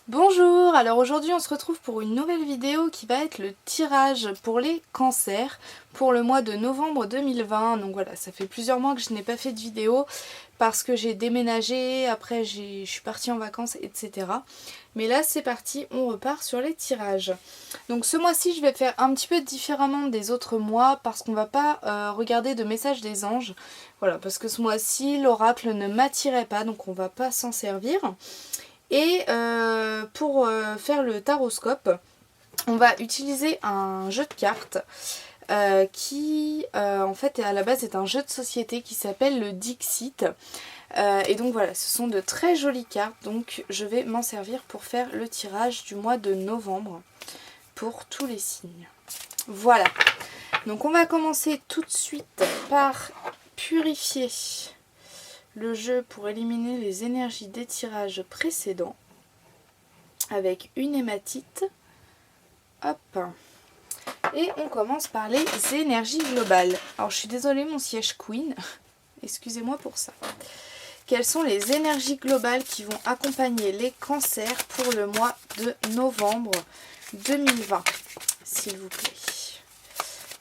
Bonjour, alors aujourd'hui on se retrouve pour une nouvelle vidéo qui va être le tirage pour les cancers pour le mois de novembre 2020. Donc voilà, ça fait plusieurs mois que je n'ai pas fait de vidéo parce que j'ai déménagé, après je suis partie en vacances, etc. Mais là c'est parti, on repart sur les tirages. Donc ce mois-ci je vais faire un petit peu différemment des autres mois parce qu'on va pas regarder de messages des anges. Voilà, parce que ce mois-ci l'oracle ne m'attirait pas, donc on va pas s'en servir. Et pour faire le taroscope, on va utiliser un jeu de cartes qui en fait à la base est un jeu de société qui s'appelle le Dixit. Et donc voilà, ce sont de très jolies cartes, donc je vais m'en servir pour faire le tirage du mois de novembre pour tous les signes. Voilà, donc on va commencer tout de suite par purifier le jeu pour éliminer les énergies des tirages précédents avec une hématite. Hop. Et on commence par les énergies globales. Alors je suis désolée mon siège queen, excusez-moi pour ça. Quelles sont les énergies globales qui vont accompagner les cancers pour le mois de novembre 2020, s'il vous plaît?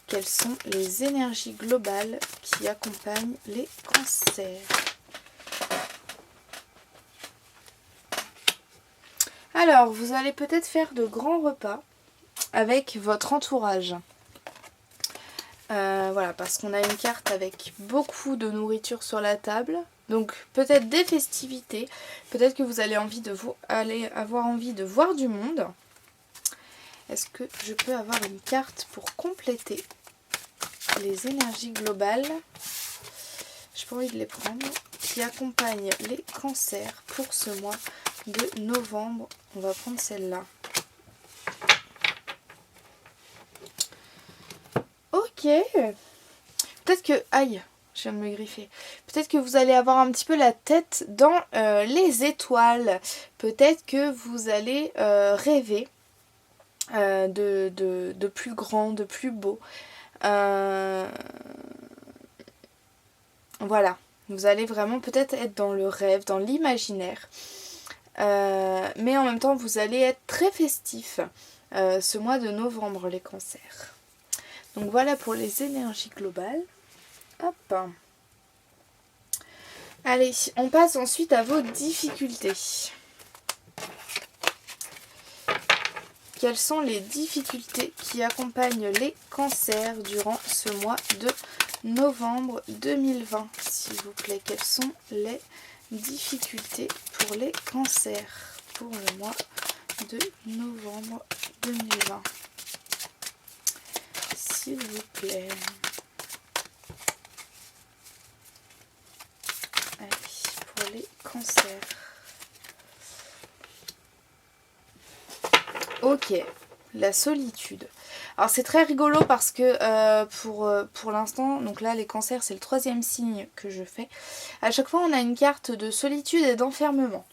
Quelles sont les énergies globales qui accompagnent les cancers? Alors, vous allez peut-être faire de grands repas avec votre entourage. Voilà, parce qu'on a une carte avec beaucoup de nourriture sur la table. Donc peut-être des festivités, peut-être que vous allez avoir envie de voir du monde. Est-ce que je peux avoir une carte pour compléter les énergies globales? J'ai pas envie de les prendre. Qui accompagnent les cancers pour ce mois de novembre. On va prendre celle-là. Ok. Peut-être que... Aïe, je viens de me griffer. Peut-être que vous allez avoir un petit peu la tête dans les étoiles. Peut-être que vous allez rêver de plus grand, de plus beau. Voilà. Vous allez vraiment peut-être être dans le rêve, dans l'imaginaire. Mais en même temps, vous allez être très festif ce mois de novembre, les cancers. Donc voilà pour les énergies globales. Hop. Allez, on passe ensuite à vos difficultés. Quelles sont les difficultés qui accompagnent les cancers durant ce mois de novembre 2020, s'il vous plaît? Quelles sont les difficultés pour les cancers pour le mois de novembre 2020, s'il vous plaît? Allez, pour les cancers. Ok, la solitude. Alors c'est très rigolo parce que pour l'instant, donc là les cancers c'est le 3e signe que je fais. À chaque fois on a une carte de solitude et d'enfermement.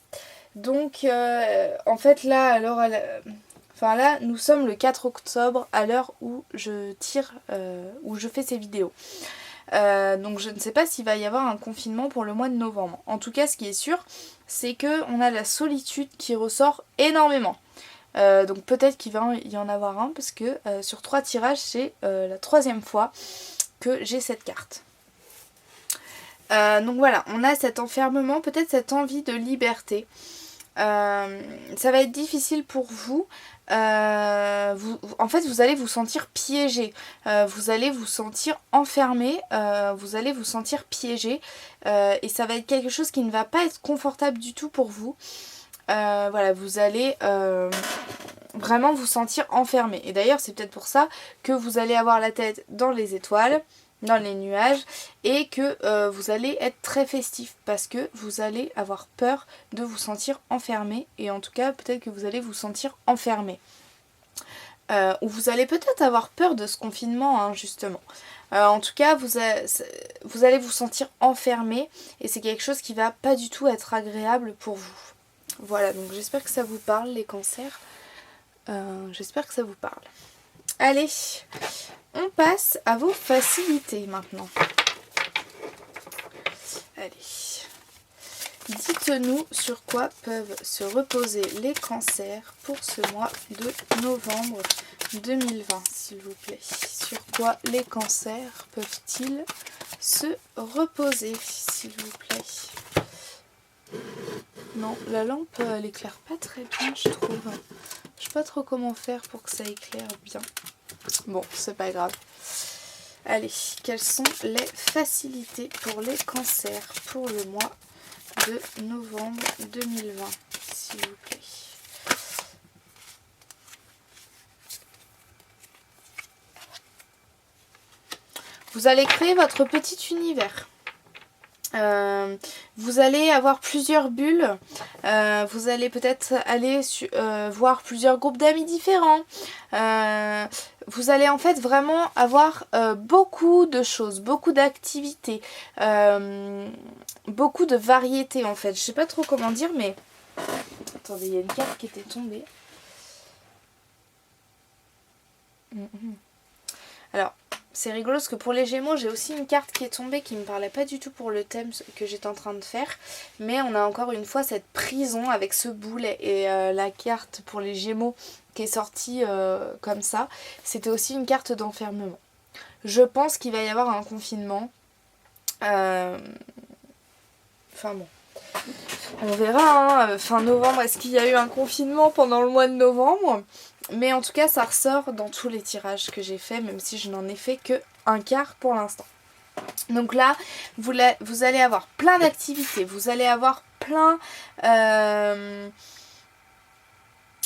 Donc en fait là, là nous sommes le 4 octobre à l'heure où je tire, où je fais ces vidéos. Donc je ne sais pas s'il va y avoir un confinement pour le mois de novembre. En tout cas ce qui est sûr c'est qu'on a la solitude qui ressort énormément. Donc peut-être qu'il va y en avoir un parce que sur 3 tirages c'est la 3e fois que j'ai cette carte. Donc voilà, on a cet enfermement, peut-être cette envie de liberté. Ça va être difficile pour vous. En fait vous allez vous sentir piégé, vous allez vous sentir enfermé, vous allez vous sentir piégé et ça va être quelque chose qui ne va pas être confortable du tout pour vous. Voilà, vous allez vraiment vous sentir enfermé. Et d'ailleurs, c'est peut-être pour ça que vous allez avoir la tête dans les étoiles, dans les nuages, et que vous allez être très festif parce que vous allez avoir peur de vous sentir enfermé. Et en tout cas, peut-être que vous allez vous sentir enfermé. Ou vous allez peut-être avoir peur de ce confinement, hein, justement. En tout cas, vous allez vous sentir enfermé et c'est quelque chose qui va pas du tout être agréable pour vous. Voilà, donc j'espère que ça vous parle les cancers. J'espère que ça vous parle. Allez, on passe à vos facilités maintenant. Allez. Dites-nous sur quoi peuvent se reposer les cancers pour ce mois de novembre 2020, s'il vous plaît. Sur quoi les cancers peuvent-ils se reposer, s'il vous plaît? Non, la lampe, elle éclaire pas très bien, je trouve. Je sais pas trop comment faire pour que ça éclaire bien. Bon, c'est pas grave. Allez, quelles sont les facilités pour les cancers pour le mois de novembre 2020, s'il vous plaît? Vous allez créer votre petit univers. Vous allez avoir plusieurs bulles, vous allez peut-être aller voir plusieurs groupes d'amis différents, vous allez en fait vraiment avoir beaucoup de choses, beaucoup d'activités, beaucoup de variétés en fait. Je sais pas trop comment dire, mais attendez, il y a une carte qui était tombée. Alors, c'est rigolo parce que pour les Gémeaux, j'ai aussi une carte qui est tombée qui ne me parlait pas du tout pour le thème que j'étais en train de faire. Mais on a encore une fois cette prison avec ce boulet. Et la carte pour les Gémeaux qui est sortie comme ça, c'était aussi une carte d'enfermement. Je pense qu'il va y avoir un confinement. Enfin bon. On verra, hein. Fin novembre, est-ce qu'il y a eu un confinement pendant le mois de novembre ? Mais en tout cas, ça ressort dans tous les tirages que j'ai fait, même si je n'en ai fait que un quart pour l'instant. Donc là, vous allez avoir plein d'activités, vous allez avoir plein...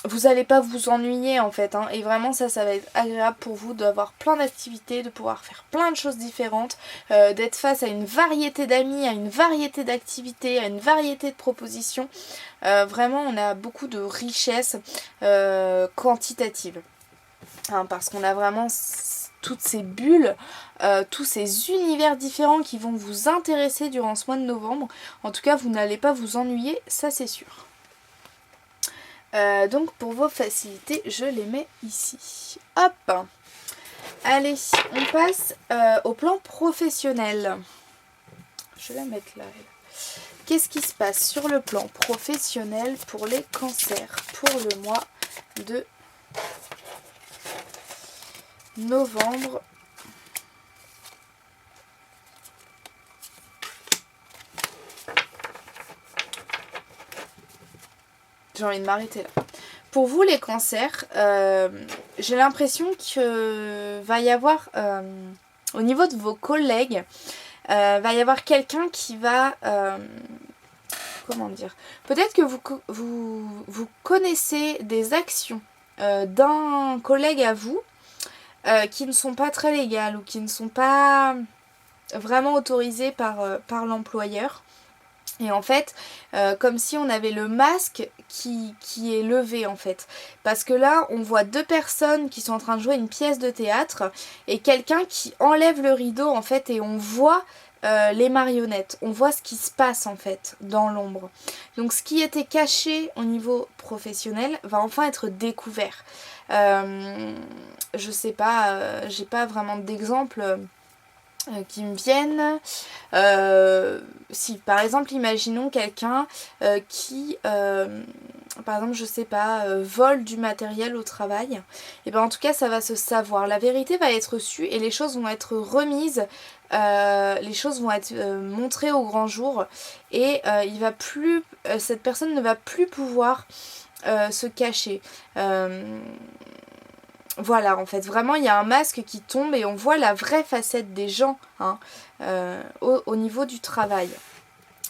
vous n'allez pas vous ennuyer en fait, hein. Et vraiment ça va être agréable pour vous d'avoir plein d'activités, de pouvoir faire plein de choses différentes, d'être face à une variété d'amis, à une variété d'activités, à une variété de propositions. Vraiment on a beaucoup de richesse quantitative, hein, parce qu'on a vraiment toutes ces bulles, tous ces univers différents qui vont vous intéresser durant ce mois de novembre. En tout cas vous n'allez pas vous ennuyer, ça c'est sûr. Donc pour vos facilités, je les mets ici. Hop. Allez, on passe au plan professionnel. Je vais la mettre là. Qu'est-ce qui se passe sur le plan professionnel pour les cancers pour le mois de novembre ? J'ai envie de m'arrêter là. Pour vous les cancers, j'ai l'impression que va y avoir, au niveau de vos collègues, va y avoir quelqu'un qui va, comment dire, peut-être que vous connaissez des actions d'un collègue à vous qui ne sont pas très légales ou qui ne sont pas vraiment autorisées par l'employeur. Et en fait, comme si on avait le masque qui est levé en fait. Parce que là, on voit deux personnes qui sont en train de jouer une pièce de théâtre et quelqu'un qui enlève le rideau en fait et on voit les marionnettes. On voit ce qui se passe en fait dans l'ombre. Donc ce qui était caché au niveau professionnel va enfin être découvert. Je sais pas, j'ai pas vraiment d'exemple qui me viennent. Si par exemple imaginons quelqu'un qui par exemple je sais pas vole du matériel au travail, et bien en tout cas ça va se savoir, la vérité va être sue et les choses vont être remises, les choses vont être montrées au grand jour et il va plus cette personne ne va plus pouvoir se cacher. Voilà, en fait, vraiment, il y a un masque qui tombe et on voit la vraie facette des gens, hein, au niveau du travail.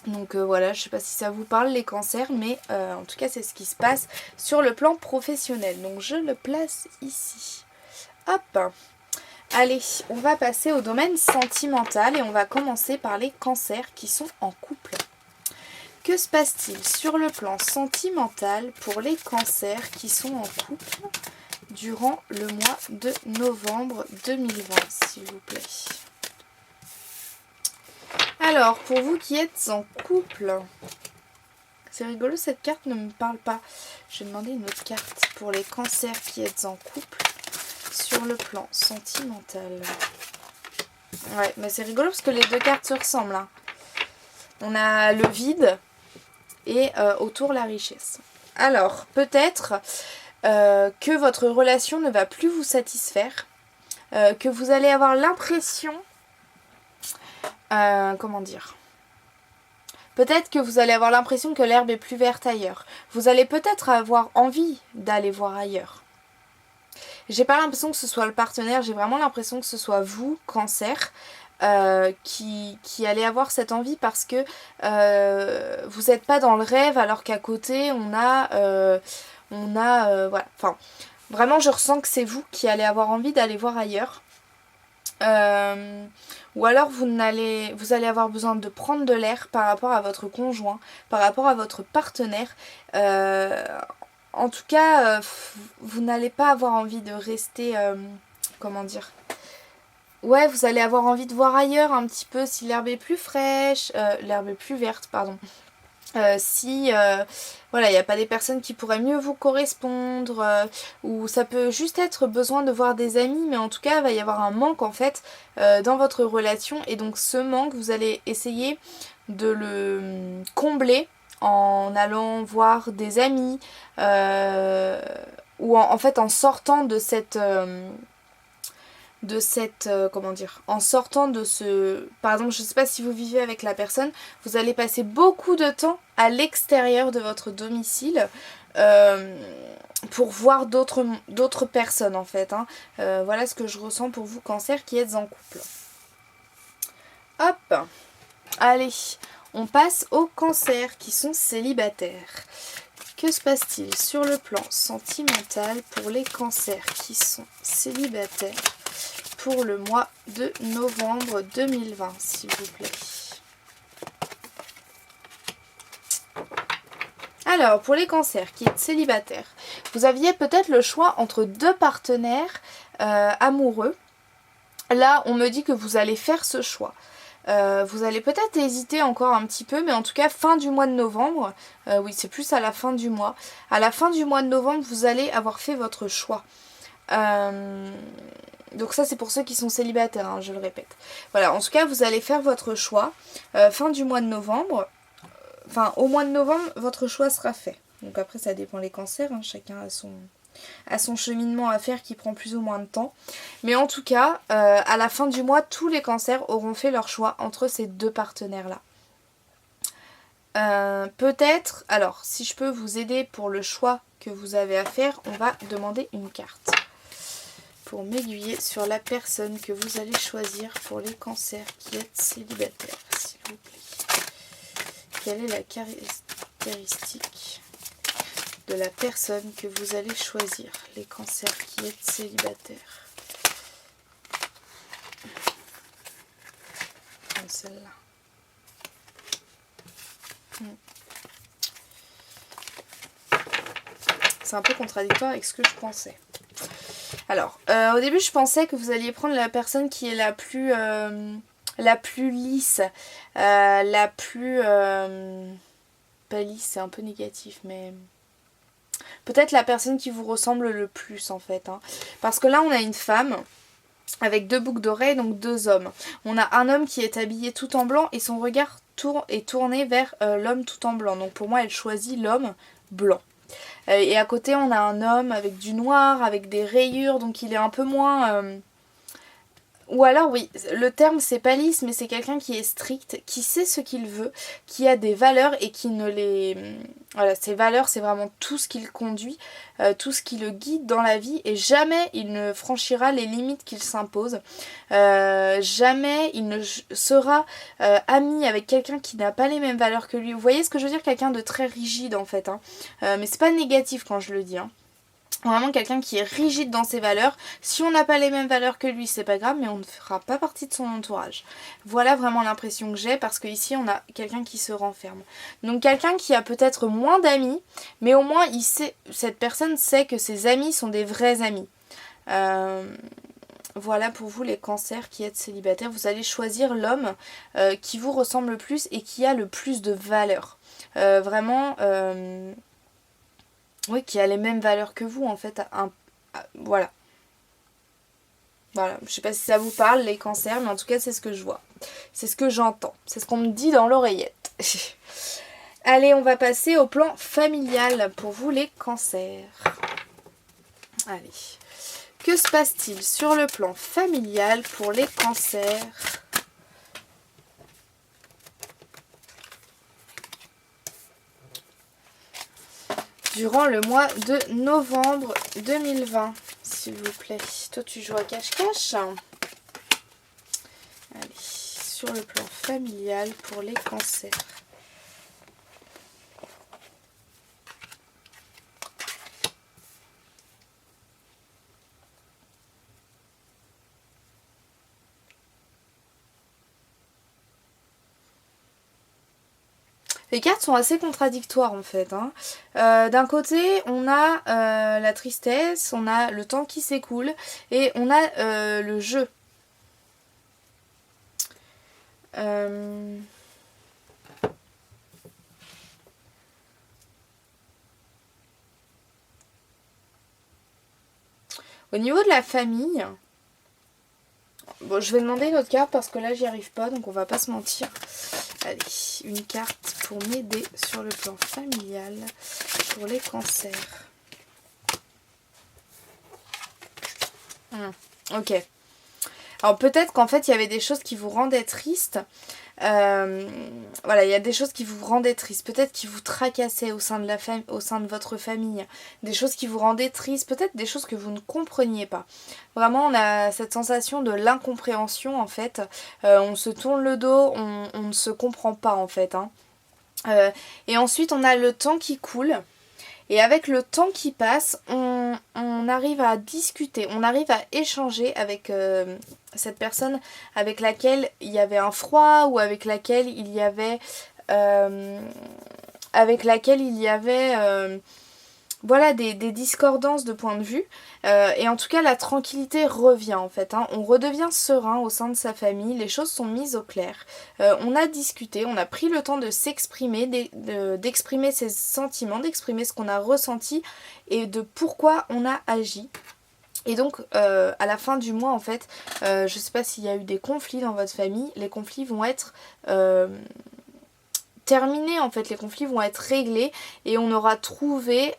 Donc voilà, je sais pas si ça vous parle les cancers, mais en tout cas, c'est ce qui se passe sur le plan professionnel. Donc je le place ici. Hop. Allez, on va passer au domaine sentimental et on va commencer par les cancers qui sont en couple. Que se passe-t-il sur le plan sentimental pour les cancers qui sont en couple durant le mois de novembre 2020, s'il vous plaît? Alors, pour vous qui êtes en couple, c'est rigolo, cette carte ne me parle pas. Je vais demander une autre carte pour les cancers qui êtes en couple sur le plan sentimental. Ouais, mais c'est rigolo parce que les deux cartes se ressemblent, hein. On a le vide et autour la richesse. Alors peut-être que votre relation ne va plus vous satisfaire, que vous allez avoir l'impression, comment dire, peut-être que vous allez avoir l'impression que l'herbe est plus verte ailleurs. Vous allez peut-être avoir envie d'aller voir ailleurs. J'ai pas l'impression que ce soit le partenaire, j'ai vraiment l'impression que ce soit vous, Cancer, qui allez avoir cette envie parce que vous n'êtes pas dans le rêve alors qu'à côté on a voilà, enfin vraiment je ressens que c'est vous qui allez avoir envie d'aller voir ailleurs. Ou alors vous allez avoir besoin de prendre de l'air par rapport à votre conjoint, par rapport à votre partenaire. En tout cas, vous n'allez pas avoir envie de rester, comment dire, ouais, vous allez avoir envie de voir ailleurs un petit peu si l'herbe est plus fraîche, l'herbe est plus verte, pardon. Si voilà, il n'y a pas des personnes qui pourraient mieux vous correspondre, ou ça peut juste être besoin de voir des amis, mais en tout cas il va y avoir un manque en fait dans votre relation, et donc ce manque vous allez essayer de le combler en allant voir des amis, ou en fait en sortant de cette comment dire, en sortant de ce, par exemple je sais pas si vous vivez avec la personne, vous allez passer beaucoup de temps à l'extérieur de votre domicile pour voir d'autres personnes en fait, hein. Voilà ce que je ressens pour vous, Cancer, qui êtes en couple. Hop, allez, on passe aux Cancers qui sont célibataires. Que se passe-t-il sur le plan sentimental pour les Cancers qui sont célibataires pour le mois de novembre 2020, s'il vous plaît? Alors, pour les Cancers qui êtes célibataires, vous aviez peut-être le choix entre deux partenaires amoureux. Là, on me dit que vous allez faire ce choix. Vous allez peut-être hésiter encore un petit peu, mais en tout cas fin du mois de novembre, oui c'est plus à la fin du mois, à la fin du mois de novembre vous allez avoir fait votre choix. Donc ça c'est pour ceux qui sont célibataires, hein, je le répète. Voilà, en tout cas vous allez faire votre choix fin du mois de novembre, enfin au mois de novembre votre choix sera fait. Donc après ça dépend les Cancers, hein, chacun a son cheminement à faire qui prend plus ou moins de temps. Mais en tout cas, à la fin du mois, tous les Cancers auront fait leur choix entre ces deux partenaires-là. Peut-être, alors si je peux vous aider pour le choix que vous avez à faire, on va demander une carte pour m'aiguiller sur la personne que vous allez choisir pour les Cancers qui êtes célibataires, s'il vous plaît. Quelle est la caractéristique de la personne que vous allez choisir, les Cancers qui êtes célibataires? Comme celle-là. C'est un peu contradictoire avec ce que je pensais. Alors, au début je pensais que vous alliez prendre la personne qui est la plus lisse, la plus... pas lisse, c'est un peu négatif, mais... peut-être la personne qui vous ressemble le plus en fait, hein. Parce que là on a une femme avec deux boucles d'oreilles, donc deux hommes. On a un homme qui est habillé tout en blanc et son regard est tourné vers l'homme tout en blanc. Donc pour moi elle choisit l'homme blanc. Et à côté on a un homme avec du noir, avec des rayures, donc il est un peu moins... Ou alors oui, le terme c'est pas lisse, mais c'est quelqu'un qui est strict, qui sait ce qu'il veut, qui a des valeurs et qui ne les... Voilà, ses valeurs c'est vraiment tout ce qu'il conduit, tout ce qui le guide dans la vie, et jamais il ne franchira les limites qu'il s'impose. Jamais il ne sera ami avec quelqu'un qui n'a pas les mêmes valeurs que lui. Vous voyez ce que je veux dire? Quelqu'un de très rigide en fait, hein. Mais c'est pas négatif quand je le dis, hein. Vraiment quelqu'un qui est rigide dans ses valeurs. Si on n'a pas les mêmes valeurs que lui, c'est pas grave, mais on ne fera pas partie de son entourage. Voilà vraiment l'impression que j'ai, parce qu'ici on a quelqu'un qui se renferme. Donc quelqu'un qui a peut-être moins d'amis, mais au moins il sait, cette personne sait que ses amis sont des vrais amis. Voilà pour vous les Cancers qui êtes célibataires. Vous allez choisir l'homme qui vous ressemble le plus et qui a le plus de valeurs. Vraiment... oui, qui a les mêmes valeurs que vous, en fait. Voilà. Voilà, je sais pas si ça vous parle, les Cancers, mais en tout cas, c'est ce que je vois. C'est ce que j'entends. C'est ce qu'on me dit dans l'oreillette. Allez, on va passer au plan familial pour vous les cancers. Allez. Que se passe-t-il sur le plan familial pour les cancers ? Durant le mois de novembre 2020, s'il vous plaît. Toi, tu joues à cache-cache. Allez, sur le plan familial pour les cancers. Les cartes sont assez contradictoires en fait. Hein. D'un côté, on a la tristesse, on a le temps qui s'écoule et on a le jeu. Au niveau de la famille, bon, je vais demander une autre carte parce que là j'y arrive pas, donc on va pas se mentir. Allez, une carte pour m'aider sur le plan familial pour les cancers. Ok. Alors peut-être qu'en fait il y avait des choses qui vous rendaient triste. Voilà, il y a des choses qui vous rendaient triste, peut-être qui vous tracassaient au sein de votre famille, des choses qui vous rendaient triste, peut-être des choses que vous ne compreniez pas. Vraiment, on a cette sensation de l'incompréhension en fait. On se tourne le dos, on ne se comprend pas en fait. Hein. Et ensuite, on a le temps qui coule. Et avec le temps qui passe, on arrive à discuter, on arrive à échanger avec cette personne avec laquelle il y avait un froid ou avec laquelle il y avait voilà, des discordances de point de vue. Et en tout cas, la tranquillité revient en fait. Hein. On redevient serein au sein de sa famille. Les choses sont mises au clair. On a discuté, on a pris le temps de s'exprimer, d'exprimer ses sentiments, d'exprimer ce qu'on a ressenti et de pourquoi on a agi. Et donc, à la fin du mois, en fait, je ne sais pas s'il y a eu des conflits dans votre famille. Les conflits vont être terminés, en fait. Les conflits vont être réglés et on aura trouvé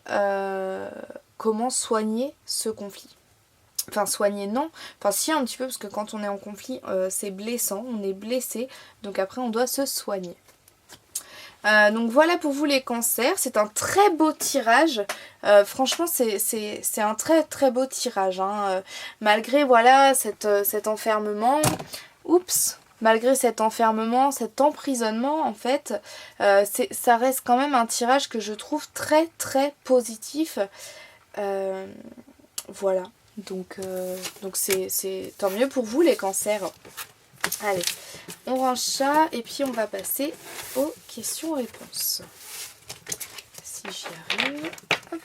comment soigner ce conflit. Enfin, soigner, non. Enfin, si, un petit peu, parce que quand on est en conflit, c'est blessant. On est blessé. Donc après, on doit se soigner. Donc voilà pour vous les cancers, c'est un très beau tirage, franchement c'est un très très beau tirage, hein. Malgré voilà cet enfermement, malgré cet enfermement, cet emprisonnement en fait, ça reste quand même un tirage que je trouve très très positif, voilà, donc c'est tant mieux pour vous les cancers. Allez, on range ça et puis on va passer aux questions-réponses. Si j'y arrive. Hop.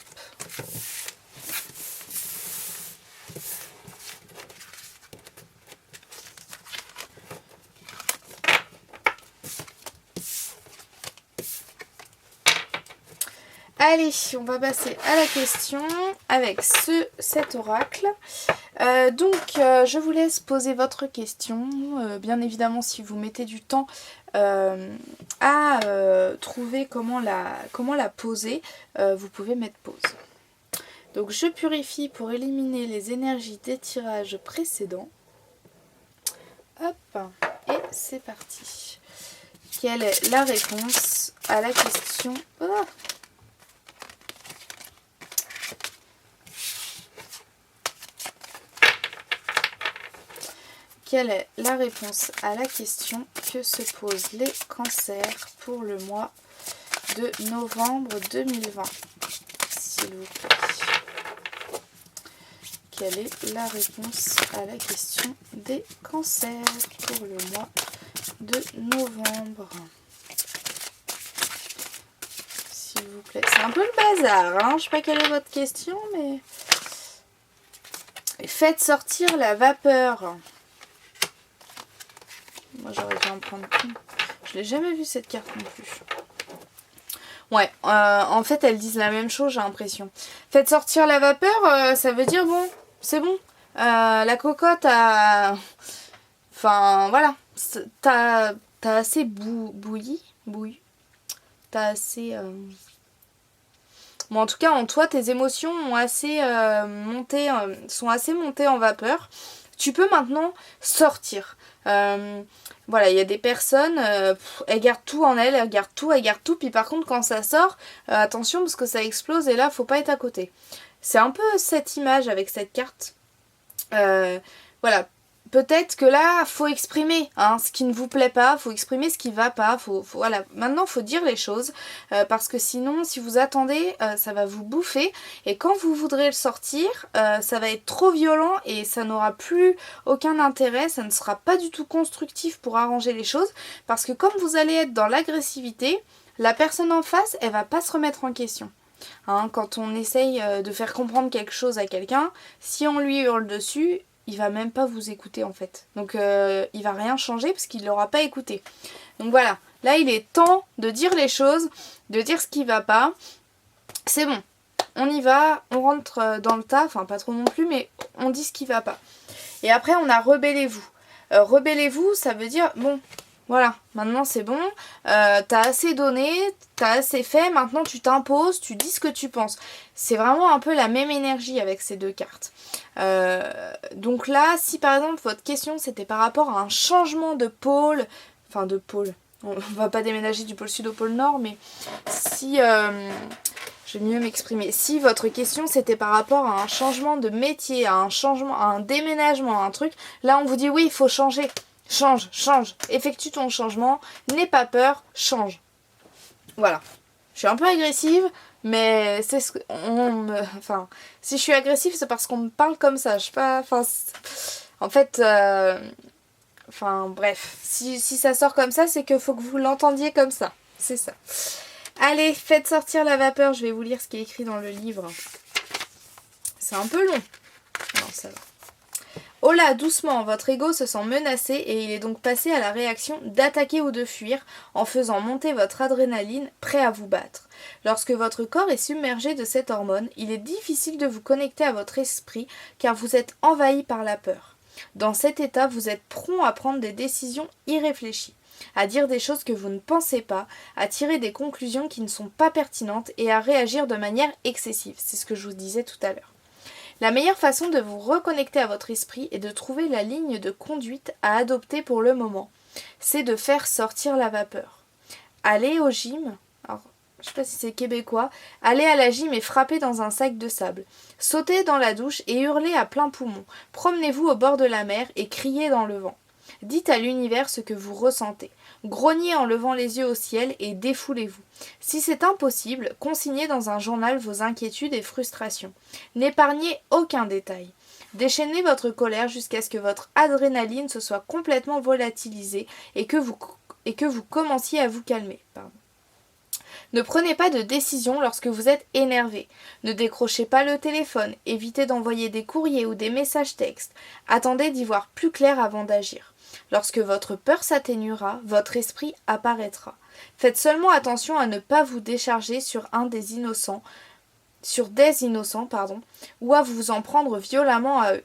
Allez, on va passer à la question avec cet oracle. Je vous laisse poser votre question. Bien évidemment, si vous mettez du temps à trouver comment la poser, vous pouvez mettre pause. Donc, je purifie pour éliminer les énergies des tirages précédents. Hop, et c'est parti. Quelle est la réponse à la question Quelle est la réponse à la question que se posent les cancers pour le mois de novembre 2020, s'il vous plaît. Quelle est la réponse à la question des cancers pour le mois de novembre, s'il vous plaît. C'est un peu le bazar, hein. Je ne sais pas quelle est votre question, mais... Faites sortir la vapeur. Moi j'aurais dû en prendre une. Je l'ai jamais vu cette carte non plus. Ouais, en fait elles disent la même chose, j'ai l'impression. Faites sortir la vapeur, ça veut dire bon, c'est bon. La cocotte a... Enfin voilà, t'as assez bouilli. t'as assez... Bon, en tout cas, en toi, tes émotions ont assez, sont assez montées en vapeur. Tu peux maintenant sortir. Voilà, il y a des personnes, elles gardent tout en elles gardent tout. Puis par contre, quand ça sort, attention parce que ça explose et là, faut pas être à côté. C'est un peu cette image avec cette carte. Voilà. Peut-être que là, faut exprimer ce qui ne vous plaît pas, faut exprimer ce qui va pas, voilà. Maintenant, faut dire les choses parce que sinon, si vous attendez, ça va vous bouffer et quand vous voudrez le sortir, ça va être trop violent et ça n'aura plus aucun intérêt, ça ne sera pas du tout constructif pour arranger les choses parce que comme vous allez être dans l'agressivité, la personne en face, elle va pas se remettre en question. Quand on essaye de faire comprendre quelque chose à quelqu'un, si on lui hurle dessus, il va même pas vous écouter en fait. Donc il va rien changer parce qu'il l'aura pas écouté. Donc voilà, là il est temps de dire les choses, de dire ce qui va pas. C'est bon, on y va, on rentre dans le tas, enfin pas trop non plus, mais on dit ce qui va pas. Et après on a rebellez-vous. Rebellez-vous, ça veut dire bon, voilà, maintenant c'est bon, t'as assez donné, t'as assez fait, maintenant tu t'imposes, tu dis ce que tu penses. C'est vraiment un peu la même énergie avec ces deux cartes. Donc là, si par exemple votre question c'était par rapport à un changement de pôle, enfin de pôle, on va pas déménager du pôle sud au pôle nord, mais si, je vais mieux m'exprimer, si votre question c'était par rapport à un changement de métier, à un changement, à un déménagement, à un truc, là on vous dit oui, il faut changer. Change, effectue ton changement, n'aie pas peur, change. Voilà. Je suis un peu agressive, mais c'est ce que enfin, si je suis agressive, c'est parce qu'on me parle comme ça. Je sais pas, en fait, enfin bref, si ça sort comme ça, c'est qu'il faut que vous l'entendiez comme ça. C'est ça. Allez, faites sortir la vapeur. Je vais vous lire ce qui est écrit dans le livre. C'est un peu long. Non, ça va. Oh là, doucement, votre ego se sent menacé et il est donc passé à la réaction d'attaquer ou de fuir en faisant monter votre adrénaline, prêt à vous battre. Lorsque votre corps est submergé de cette hormone, il est difficile de vous connecter à votre esprit car vous êtes envahi par la peur. Dans cet état, vous êtes prompt à prendre des décisions irréfléchies, à dire des choses que vous ne pensez pas, à tirer des conclusions qui ne sont pas pertinentes et à réagir de manière excessive. C'est ce que je vous disais tout à l'heure. La meilleure façon de vous reconnecter à votre esprit et de trouver la ligne de conduite à adopter pour le moment, c'est de faire sortir la vapeur. Allez au gym, alors je sais pas si c'est québécois, allez à la gym et frappez dans un sac de sable. Sautez dans la douche et hurlez à plein poumon. Promenez-vous au bord de la mer et criez dans le vent. Dites à l'univers ce que vous ressentez. Grognez en levant les yeux au ciel et défoulez-vous. Si c'est impossible, consignez dans un journal vos inquiétudes et frustrations. N'épargnez aucun détail. Déchaînez votre colère jusqu'à ce que votre adrénaline se soit complètement volatilisée et que vous commenciez à vous calmer. Ne prenez pas de décision lorsque vous êtes énervé. Ne décrochez pas le téléphone. Évitez d'envoyer des courriers ou des messages textes. Attendez d'y voir plus clair avant d'agir. Lorsque votre peur s'atténuera, votre esprit apparaîtra. Faites seulement attention à ne pas vous décharger sur des innocents, ou à vous en prendre violemment à eux.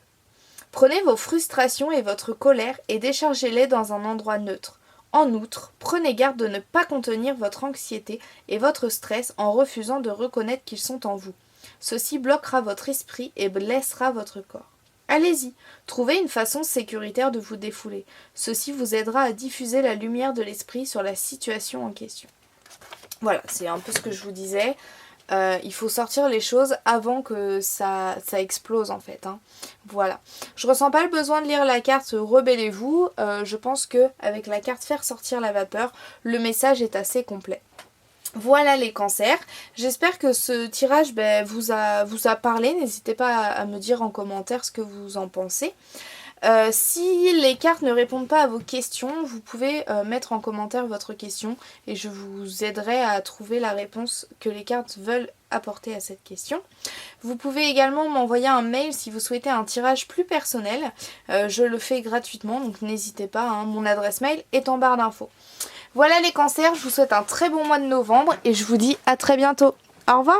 Prenez vos frustrations et votre colère et déchargez-les dans un endroit neutre. En outre, prenez garde de ne pas contenir votre anxiété et votre stress en refusant de reconnaître qu'ils sont en vous. Ceci bloquera votre esprit et blessera votre corps. Allez-y, trouvez une façon sécuritaire de vous défouler. Ceci vous aidera à diffuser la lumière de l'esprit sur la situation en question. Voilà, c'est un peu ce que je vous disais. Il faut sortir les choses avant que ça explose en fait. Voilà. Je ressens pas le besoin de lire la carte Rebellez-vous. Je pense que avec la carte Faire sortir la vapeur, le message est assez complet. Voilà les cancers, j'espère que ce tirage vous a parlé, n'hésitez pas à me dire en commentaire ce que vous en pensez. Si les cartes ne répondent pas à vos questions, vous pouvez mettre en commentaire votre question et je vous aiderai à trouver la réponse que les cartes veulent apporter à cette question. Vous pouvez également m'envoyer un mail si vous souhaitez un tirage plus personnel, je le fais gratuitement donc n'hésitez pas, mon adresse mail est en barre d'infos. Voilà les cancers, je vous souhaite un très bon mois de novembre et je vous dis à très bientôt. Au revoir!